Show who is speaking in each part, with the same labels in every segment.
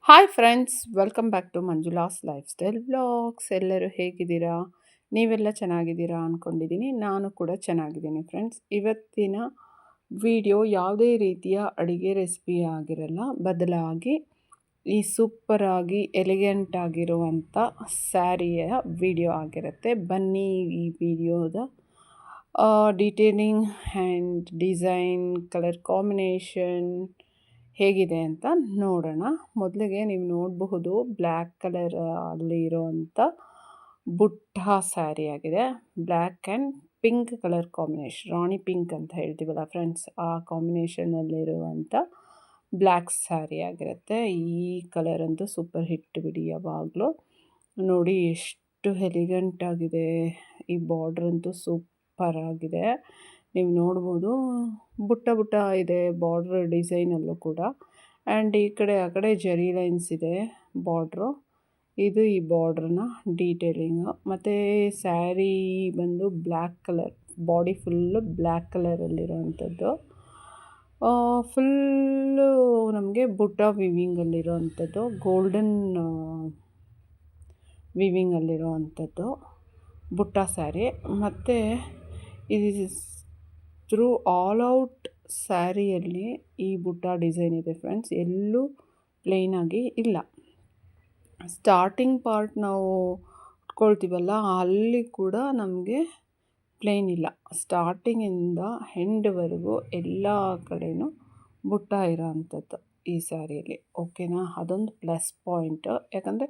Speaker 1: Hi friends, welcome back to Manjula's lifestyle vlogs. ಎಲ್ಲರೂ ಹೇಗಿದ್ದೀರಾ? ನೀವೆಲ್ಲ ಚೆನ್ನಾಗಿದ್ದೀರಾ ಅಂದ್ಕೊಂಡಿದ್ದೀನಿ. ನಾನು ಕೂಡ ಚೆನ್ನಾಗಿದ್ದೀನಿ ಫ್ರೆಂಡ್ಸ್. ಇವತ್ತಿನ ವಿಡಿಯೋ ಯಾವುದೇ ರೀತಿಯ ಅಡುಗೆ ರೆಸಿಪಿ ಆಗಿರಲ್ಲ, ಬದಲಾಗಿ ಈ ಸೂಪರಾಗಿ ಎಲಿಗೆಂಟ್ ಆಗಿರುವಂಥ ಸ್ಯಾರಿಯ ವಿಡಿಯೋ ಆಗಿರುತ್ತೆ. ಬನ್ನಿ ಈ ವಿಡಿಯೋದ detailing and design, colour combination ಹೇಗಿದೆ ಅಂತ ನೋಡೋಣ. ಮೊದಲಿಗೆ ನೀವು ನೋಡಬಹುದು ಬ್ಲ್ಯಾಕ್ ಕಲರ್ ಅಲ್ಲಿ ಇರೋವಂಥ ಬುಟ್ಟ ಸ್ಯಾರಿ ಆಗಿದೆ. Black and pink colour combination, Rani pink ಅಂತ ಹೇಳ್ತೀವಲ್ಲ ಫ್ರೆಂಡ್ಸ್, ಆ ಕಾಂಬಿನೇಷನಲ್ಲಿರುವಂಥ ಬ್ಲ್ಯಾಕ್ ಸ್ಯಾರಿ ಆಗಿರುತ್ತೆ. ಈ ಕಲರ್ ಅಂತೂ ಸೂಪರ್ ಹಿಟ್ ಬಿಡಿ ಯಾವಾಗಲೂ. ನೋಡಿ ಎಷ್ಟು ಎಲಿಗೆಂಟ್ ಆಗಿದೆ. ಈ ಬಾರ್ಡ್ರ್ ಅಂತೂ ಸೂಪರ್ ಆಗಿದೆ. ನೀವು ನೋಡ್ಬೋದು ಬುಟ್ಟ ಬುಟ್ಟ ಇದೆ ಬಾರ್ಡ್ರ್ ಡಿಸೈನಲ್ಲೂ ಕೂಡ. ಆ್ಯಂಡ್ ಈ ಕಡೆ ಆ ಕಡೆ ಜರಿ ಲೈನ್ಸ್ ಇದೆ ಬಾರ್ಡ್ರು. ಇದು ಈ ಬಾರ್ಡ್ರನ್ನ ಡೀಟೇಲಿಂಗು. ಮತ್ತು ಸ್ಯಾರಿ ಬಂದು black colour, body full black ಕಲರಲ್ಲಿರೋವಂಥದ್ದು. ಫುಲ್ಲು ನಮಗೆ ಬುಟ್ಟ ವಿವಿಂಗಲ್ಲಿರೋವಂಥದ್ದು, ಗೋಲ್ಡನ್ ವಿವಿಂಗಲ್ಲಿರೋವಂಥದ್ದು ಬುಟ್ಟ ಸ್ಯಾರಿ. ಮತ್ತು ಇದು ಥ್ರೂ ಆಲ್ ಔಟ್ ಸ್ಯಾರಿಯಲ್ಲಿ ಈ ಬುಟ್ಟ ಡಿಸೈನ್ ಇದೆ ಫ್ರೆಂಡ್ಸ್. ಎಲ್ಲೂ ಪ್ಲೇನಾಗಿ ಇಲ್ಲ. ಸ್ಟಾರ್ಟಿಂಗ್ ಪಾರ್ಟ್ ನಾವು ಉಟ್ಕೊಳ್ತೀವಲ್ಲ, ಅಲ್ಲಿ ಕೂಡ ನಮಗೆ ಪ್ಲೇನ್ ಇಲ್ಲ. ಸ್ಟಾರ್ಟಿಂಗಿಂದ ಎಂಡ್ವರೆಗೂ ಎಲ್ಲ ಕಡೆಯೂ ಬುಟ್ಟ ಇರೋ ಅಂಥದ್ದು ಈ ಸ್ಯಾರಿಯಲ್ಲಿ. ಓಕೆನಾ? ಅದೊಂದು ಪ್ಲಸ್ ಪಾಯಿಂಟು. ಯಾಕಂದರೆ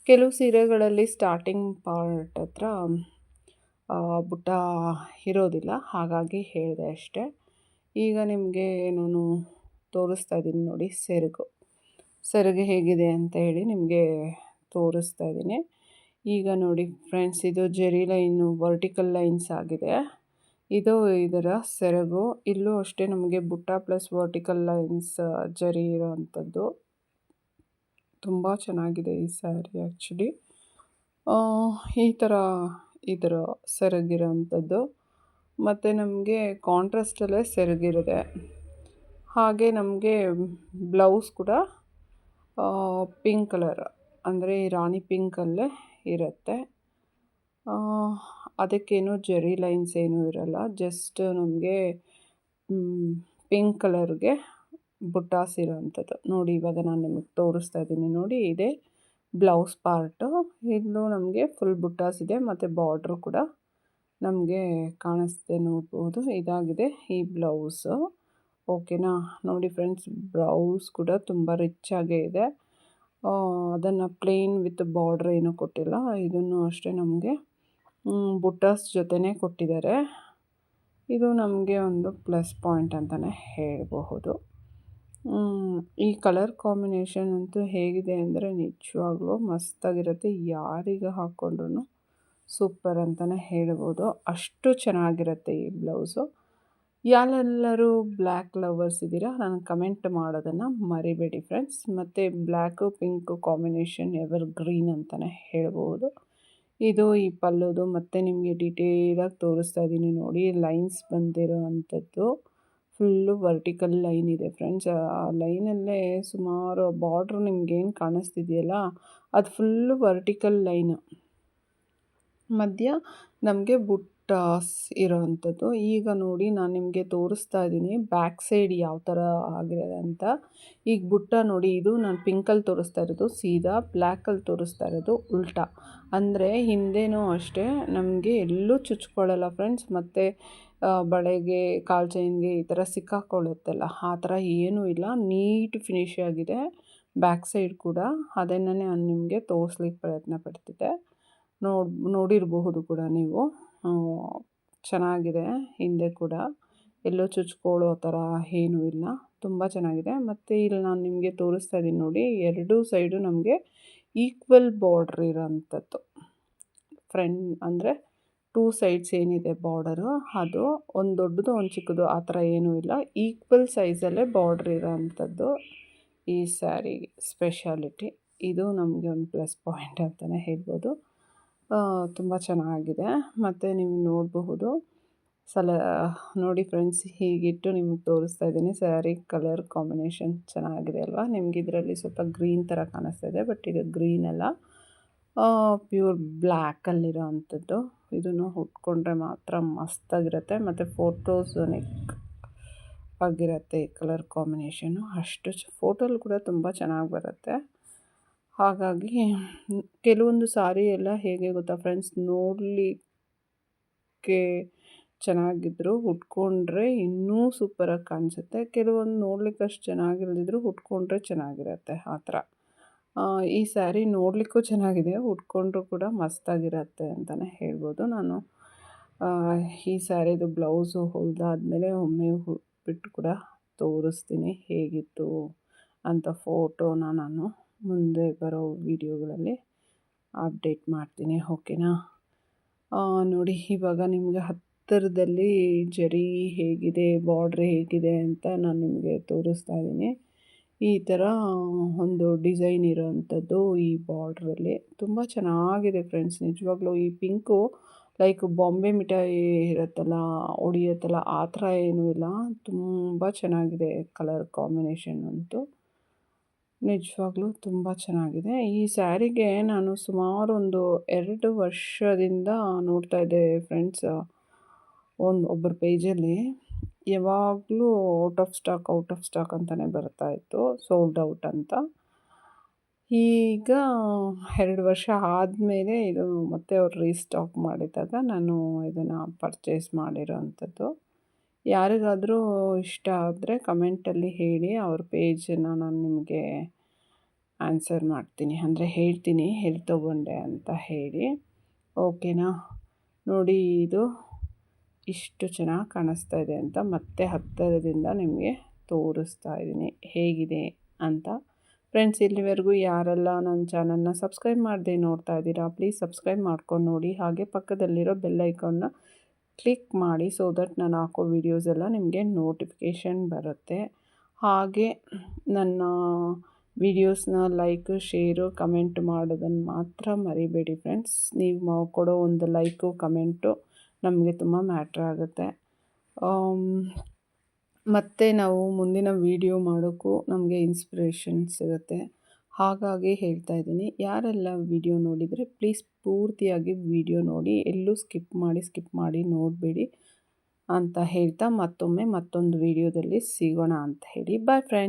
Speaker 1: ಕೆಲವು ಸೀರೆಗಳಲ್ಲಿ ಸ್ಟಾರ್ಟಿಂಗ್ ಪಾರ್ಟ್ ಹತ್ರ ಬುಟ್ಟ ಇರೋದಿಲ್ಲ, ಹಾಗಾಗಿ ಹೇಳಿದೆ ಅಷ್ಟೇ. ಈಗ ನಿಮಗೆ ನಾನು ತೋರಿಸ್ತಾ ಇದ್ದೀನಿ ನೋಡಿ ಸೆರಗು ಹೇಗಿದೆ ಅಂತ ಹೇಳಿ ನಿಮಗೆ ತೋರಿಸ್ತಾ ಇದ್ದೀನಿ. ಈಗ ನೋಡಿ ಫ್ರೆಂಡ್ಸ್, ಇದು ಜೆರಿ ಲೈನು ವರ್ಟಿಕಲ್ ಲೈನ್ಸ್ ಆಗಿದೆ. ಇದು ಇದರ ಸೆರಗು. ಇಲ್ಲೂ ಅಷ್ಟೇ ನಮಗೆ ಬುಟ್ಟ ಪ್ಲಸ್ ವರ್ಟಿಕಲ್ ಲೈನ್ಸ್ ಜರಿ ಇರೋವಂಥದ್ದು. ತುಂಬ ಚೆನ್ನಾಗಿದೆ ಈ ಸ್ಯಾರಿ ಆ್ಯಕ್ಚುಲಿ. ಈ ಥರ ಇದರ ಸೆರಗಿರೋವಂಥದ್ದು. ಮತ್ತು ನಮಗೆ ಕಾಂಟ್ರಾಸ್ಟಲ್ಲೇ ಸೆರಗಿರುತ್ತೆ. ಹಾಗೆ ನಮಗೆ ಬ್ಲೌಸ್ ಕೂಡ ಪಿಂಕ್ ಕಲರ್, ಅಂದರೆ ರಾಣಿ ಪಿಂಕಲ್ಲೇ ಇರುತ್ತೆ. ಅದಕ್ಕೇನು ಜರಿ ಲೈನ್ಸ್ ಏನೂ ಇರಲ್ಲ, ಜಸ್ಟ್ ನಮಗೆ ಪಿಂಕ್ ಕಲರ್ಗೆ ಬುಟ್ಟಾಸ್ ಇರೋವಂಥದ್ದು. ನೋಡಿ ಇವಾಗ ನಾನು ನಿಮಗೆ ತೋರಿಸ್ತಾ ಇದ್ದೀನಿ ನೋಡಿ, ಇದೇ ಬ್ಲೌಸ್ ಪಾರ್ಟು. ಇಲ್ಲೂ ನಮಗೆ ಫುಲ್ ಬುಟ್ಟಾಸ್ ಇದೆ ಮತ್ತು ಬಾರ್ಡ್ರು ಕೂಡ ನಮಗೆ ಕಾಣಿಸ್ತೆ ನೋಡ್ಬೋದು. ಇದಾಗಿದೆ ಈ ಬ್ಲೌಸು. ಓಕೆನಾ? ನೋಡಿ ಫ್ರೆಂಡ್ಸ್, ಬ್ಲೌಸ್ ಕೂಡ ತುಂಬ ರಿಚ್ ಆಗೇ ಇದೆ. ಅದನ್ನು ಪ್ಲೇನ್ ವಿತ್ ಬಾರ್ಡ್ರ್ ಏನೂ ಕೊಟ್ಟಿಲ್ಲ. ಇದನ್ನು ಅಷ್ಟೇ ನಮಗೆ ಬುಟ್ಟಾಸ್ ಜೊತೆನೇ ಕೊಟ್ಟಿದ್ದಾರೆ. ಇದು ನಮಗೆ ಒಂದು ಪ್ಲಸ್ ಪಾಯಿಂಟ್ ಅಂತಲೇ ಹೇಳಬಹುದು. ಈ ಕಲರ್ ಕಾಂಬಿನೇಷನ್ ಅಂತೂ ಹೇಗಿದೆ ಅಂದರೆ ನಿಜವಾಗ್ಲೂ ಮಸ್ತಾಗಿರುತ್ತೆ. ಯಾರಿಗೆ ಹಾಕ್ಕೊಂಡ್ರೂ ಸೂಪರ್ ಅಂತಲೇ ಹೇಳ್ಬೋದು, ಅಷ್ಟು ಚೆನ್ನಾಗಿರುತ್ತೆ ಈ ಬ್ಲೌಸು. ಯಾರೆಲ್ಲರೂ ಬ್ಲ್ಯಾಕ್ ಲವರ್ಸ್ ಇದ್ದೀರಾ ನನಗೆ ಕಮೆಂಟ್ ಮಾಡೋದನ್ನು ಮರಿಬೇಡಿ ಫ್ರೆಂಡ್ಸ್. ಮತ್ತು black pink combination evergreen ಅಂತಲೇ ಹೇಳ್ಬೋದು. ಇದು ಈ ಪಲ್ಲುದು. ಮತ್ತು ನಿಮಗೆ ಡೀಟೇಲಾಗಿ ತೋರಿಸ್ತಾ ಇದ್ದೀನಿ ನೋಡಿ, ಲೈನ್ಸ್ ಬಂದಿರೋ ಅಂಥದ್ದು. ಫುಲ್ಲು ವರ್ಟಿಕಲ್ ಲೈನ್ ಇದೆ ಫ್ರೆಂಡ್ಸ್. ಆ ಲೈನಲ್ಲೇ ಸುಮಾರು ಬಾರ್ಡ್ರ್ ನಿಮಗೇನು ಕಾಣಿಸ್ತಿದೆಯಲ್ಲ, ಅದು ಫುಲ್ಲು ವರ್ಟಿಕಲ್ ಲೈನು. ಮಧ್ಯ ನಮಗೆ ಬುಟ್ಟಾಸ್ ಇರೋವಂಥದ್ದು. ಈಗ ನೋಡಿ ನಾನು ನಿಮಗೆ ತೋರಿಸ್ತಾ ಇದ್ದೀನಿ ಬ್ಯಾಕ್ ಸೈಡ್ ಯಾವ ಥರ ಆಗಿದೆ ಅಂತ. ಈಗ ಬುಟ್ಟ ನೋಡಿ, ಇದು ನಾನು ಪಿಂಕಲ್ಲಿ ತೋರಿಸ್ತಾ ಇರೋದು ಸೀದಾ, ಬ್ಲ್ಯಾಕಲ್ಲಿ ತೋರಿಸ್ತಾ ಇರೋದು ಉಲ್ಟಾ. ಅಂದರೆ ಹಿಂದೆನೂ ಅಷ್ಟೇ ನಮಗೆ ಎಲ್ಲೂ ಚುಚ್ಕೊಳ್ಳಲ್ಲ ಫ್ರೆಂಡ್ಸ್. ಮತ್ತು ಬಳೆಗೆ, ಕಾಲು ಚೈನ್ಗೆ ಈ ಥರ ಸಿಕ್ಕಾಕೊಳ್ಳುತ್ತಲ್ಲ, ಆ ಥರ ಏನೂ ಇಲ್ಲ. ನೀಟ್ ಫಿನಿಶ್ ಆಗಿದೆ ಬ್ಯಾಕ್ ಸೈಡ್ ಕೂಡ. ಅದನ್ನೇ ನಾನು ನಿಮಗೆ ತೋರಿಸ್ಲಿಕ್ಕೆ ಪ್ರಯತ್ನ ಪಡ್ತಿದ್ದೆ. ನೋಡಿರಬಹುದು ಕೂಡ ನೀವು. ಚೆನ್ನಾಗಿದೆ. ಹಿಂದೆ ಕೂಡ ಎಲ್ಲೋ ಚುಚ್ಕೊಳ್ಳೋ ಥರ ಏನೂ ಇಲ್ಲ, ತುಂಬ ಚೆನ್ನಾಗಿದೆ. ಮತ್ತು ಇಲ್ಲಿ ನಾನು ನಿಮಗೆ ತೋರಿಸ್ತಾ ಇದ್ದೀನಿ ನೋಡಿ, ಎರಡೂ ಸೈಡು ನಮಗೆ ಈಕ್ವಲ್ ಬಾರ್ಡ್ರ್ ಇರೋಂಥದ್ದು. ಅಂದರೆ ಟೂ ಸೈಡ್ಸ್ ಏನಿದೆ ಬಾರ್ಡರು, ಅದು ಒಂದು ದೊಡ್ಡದು ಒಂದು ಚಿಕ್ಕದು ಆ ಥರ ಏನೂ ಇಲ್ಲ, ಈಕ್ವಲ್ ಸೈಜಲ್ಲೇ ಬಾರ್ಡ್ರ್ ಇರೋಂಥದ್ದು ಈ ಸ್ಯಾರಿ ಸ್ಪೆಷಾಲಿಟಿ. ಇದು ನಮಗೆ ಒಂದು ಪ್ಲಸ್ ಪಾಯಿಂಟ್ ಅಂತಲೇ ಹೇಳ್ಬೋದು. ತುಂಬ ಚೆನ್ನಾಗಿದೆ. ಮತ್ತು ನೀವು ನೋಡಬಹುದು ನೋಡಿ ಫ್ರೆಂಡ್ಸ್, ಹೀಗಿಟ್ಟು ನಿಮಗೆ ತೋರಿಸ್ತಾ ಇದ್ದೀನಿ. ಸ್ಯಾರಿ ಕಲರ್ ಕಾಂಬಿನೇಷನ್ ಚೆನ್ನಾಗಿದೆ ಅಲ್ವಾ? ನಿಮ್ಗೆ ಇದರಲ್ಲಿ ಸ್ವಲ್ಪ ಗ್ರೀನ್ ಥರ ಕಾಣಿಸ್ತಾ ಇದೆ, ಬಟ್ ಇದು ಗ್ರೀನ್ ಅಲ್ಲ, ಪ್ಯೂರ್ ಬ್ಲ್ಯಾಕಲ್ಲಿರೋ ಅಂಥದ್ದು. ಇದನ್ನು ಉಟ್ಕೊಂಡ್ರೆ ಮಾತ್ರ ಮಸ್ತಾಗಿರುತ್ತೆ, ಮತ್ತು ಫೋಟೋಸ್ ನೆಕ್ ಆಗಿರುತ್ತೆ ಕಲರ್ ಕಾಂಬಿನೇಷನ್ನು. ಅಷ್ಟು ಫೋಟೋಲ್ಲಿ ಕೂಡ ತುಂಬ ಚೆನ್ನಾಗಿ ಬರುತ್ತೆ. ಹಾಗಾಗಿ ಕೆಲವೊಂದು ಸಾರಿ ಎಲ್ಲ ಹೇಗೆ ಗೊತ್ತಾ ಫ್ರೆಂಡ್ಸ್, ನೋಡಲಿಕ್ಕೆ ಚೆನ್ನಾಗಿದ್ದರೂ ಉಟ್ಕೊಂಡ್ರೆ ಇನ್ನೂ ಸೂಪರಾಗಿ ಕಾಣಿಸುತ್ತೆ. ಕೆಲವೊಂದು ನೋಡ್ಲಿಕ್ಕೆ ಅಷ್ಟು ಚೆನ್ನಾಗಿಲ್ದಿದ್ರು ಉಟ್ಕೊಂಡ್ರೆ ಚೆನ್ನಾಗಿರುತ್ತೆ ಆ ಥರ. ಈ ಸ್ಯಾರಿ ನೋಡಲಿಕ್ಕೂ ಚೆನ್ನಾಗಿದೆ, ಉಟ್ಕೊಂಡ್ರೂ ಕೂಡ ಮಸ್ತಾಗಿರುತ್ತೆ ಅಂತಲೇ ಹೇಳ್ಬೋದು. ನಾನು ಈ ಸ್ಯಾರಿದು ಬ್ಲೌಸು ಹೊಲಿದಾದ್ಮೇಲೆ ಒಮ್ಮೆ ಬಿಟ್ಟು ಕೂಡ ತೋರಿಸ್ತೀನಿ ಹೇಗಿತ್ತು ಅಂತ. ಫೋಟೋನ ನಾನು ಮುಂದೆ ಬರೋ ವಿಡಿಯೋಗಳಲ್ಲಿ ಅಪ್ಡೇಟ್ ಮಾಡ್ತೀನಿ, ಓಕೆನಾ? ನೋಡಿ, ಇವಾಗ ನಿಮಗೆ ಹತ್ತಿರದಲ್ಲಿ ಜರಿ ಹೇಗಿದೆ, ಬಾರ್ಡ್ರ್ ಹೇಗಿದೆ ಅಂತ ನಾನು ನಿಮಗೆ ತೋರಿಸ್ತಾ ಇದ್ದೀನಿ. ಈ ಥರ ಒಂದು ಡಿಸೈನ್ ಇರೋವಂಥದ್ದು ಈ ಬಾರ್ಡ್ರಲ್ಲಿ ತುಂಬ ಚೆನ್ನಾಗಿದೆ ಫ್ರೆಂಡ್ಸ್. ನಿಜವಾಗ್ಲೂ ಈ ಪಿಂಕು ಲೈಕ್ ಬಾಂಬೆ ಮಿಠಾಯಿ ಇರುತ್ತಲ್ಲ, ಹೊಡಿಯುತ್ತಲ್ಲ, ಆ ಥರ ಏನೂ ಇಲ್ಲ. ತುಂಬ ಚೆನ್ನಾಗಿದೆ ಕಲರ್ ಕಾಂಬಿನೇಷನ್ ಅಂತೂ. ನಿಜವಾಗ್ಲೂ ತುಂಬ ಚೆನ್ನಾಗಿದೆ. ಈ ಸ್ಯಾರಿಗೆ ನಾನು ಸುಮಾರು ಒಂದು 2 ವರ್ಷದಿಂದ ನೋಡ್ತಾ ಇದ್ದೆ ಫ್ರೆಂಡ್ಸ್, ಒಬ್ಬರ ಪೇಜಲ್ಲಿ ಯಾವಾಗಲೂ ಔಟ್ ಆಫ್ ಸ್ಟಾಕ್ ಅಂತಲೇ ಬರ್ತಾಯಿತ್ತು, ಸೋಲ್ಡ್ ಔಟ್ ಅಂತ. ಈಗ 2 ವರ್ಷ ಆದಮೇಲೆ ಇದು ಮತ್ತೆ ಅವ್ರು ರೀಸ್ಟಾಕ್ ಮಾಡಿದಾಗ ನಾನು ಇದನ್ನು ಪರ್ಚೇಸ್ ಮಾಡಿರೋ ಅಂಥದ್ದು. ಯಾರಿಗಾದರೂ ಇಷ್ಟ ಆದರೆ ಕಮೆಂಟಲ್ಲಿ ಹೇಳಿ, ಅವ್ರ ಪೇಜನ್ನು ನಾನು ನಿಮಗೆ ಆನ್ಸರ್ ಮಾಡ್ತೀನಿ, ಅಂದರೆ ಹೇಳ್ತೀನಿ ಎಲ್ಲಿ ತೊಗೊಂಡೆ ಅಂತ ಹೇಳಿ, ಓಕೆನಾ? ನೋಡಿ, ಇದು ಇಷ್ಟು ಚೆನ್ನಾಗಿ ಕಾಣಿಸ್ತಾ ಇದೆ ಅಂತ ಮತ್ತೆ ಹತ್ತಿರದಿಂದ ನಿಮಗೆ ತೋರಿಸ್ತಾ ಇದ್ದೀನಿ ಹೇಗಿದೆ ಅಂತ. ಫ್ರೆಂಡ್ಸ್, ಇಲ್ಲಿವರೆಗೂ ಯಾರೆಲ್ಲ ನನ್ನ ಚಾನಲ್ನ ಸಬ್ಸ್ಕ್ರೈಬ್ ಮಾಡದೆ ನೋಡ್ತಾ ಇದ್ದೀರಾ, ಪ್ಲೀಸ್ ಸಬ್ಸ್ಕ್ರೈಬ್ ಮಾಡ್ಕೊಂಡು ನೋಡಿ. ಹಾಗೆ ಪಕ್ಕದಲ್ಲಿರೋ ಬೆಲ್ ಐಕಾನ್ನ ಕ್ಲಿಕ್ ಮಾಡಿ, ಸೊ ದಟ್ ನಾನು ಹಾಕೋ ವೀಡಿಯೋಸ್ ಎಲ್ಲ ನಿಮಗೆ ನೋಟಿಫಿಕೇಷನ್ ಬರುತ್ತೆ. ಹಾಗೆ ನನ್ನ ವೀಡಿಯೋಸ್ನ ಲೈಕ್, ಶೇರು, ಕಮೆಂಟ್ ಮಾಡೋದನ್ನು ಮಾತ್ರ ಮರಿಬೇಡಿ ಫ್ರೆಂಡ್ಸ್. ನೀವು ಕೊಡೋ ಒಂದು ಲೈಕು, ಕಮೆಂಟು ನಮಗೆ ತುಂಬ ಮ್ಯಾಟ್ರ್ ಆಗುತ್ತೆ. ಮತ್ತು ನಾವು ಮುಂದಿನ ವೀಡಿಯೋ ಮಾಡೋಕ್ಕೂ ನಮಗೆ ಇನ್ಸ್ಪಿರೇಷನ್ ಸಿಗುತ್ತೆ. ಹಾಗಾಗಿ ಹೇಳ್ತಾ ಇದ್ದೀನಿ, ಯಾರೆಲ್ಲ ವೀಡಿಯೋ ನೋಡಿದರೆ ಪ್ಲೀಸ್ ಪೂರ್ತಿಯಾಗಿ ವೀಡಿಯೋ ನೋಡಿ, ಎಲ್ಲೂ ಸ್ಕಿಪ್ ಮಾಡಿ ನೋಡಬೇಡಿ ಅಂತ ಹೇಳ್ತಾ, ಮತ್ತೊಮ್ಮೆ ಮತ್ತೊಂದು ವೀಡಿಯೋದಲ್ಲಿ ಸಿಗೋಣ ಅಂತ ಹೇಳಿ, ಬಾಯ್ ಫ್ರೆಂಡ್ಸ್.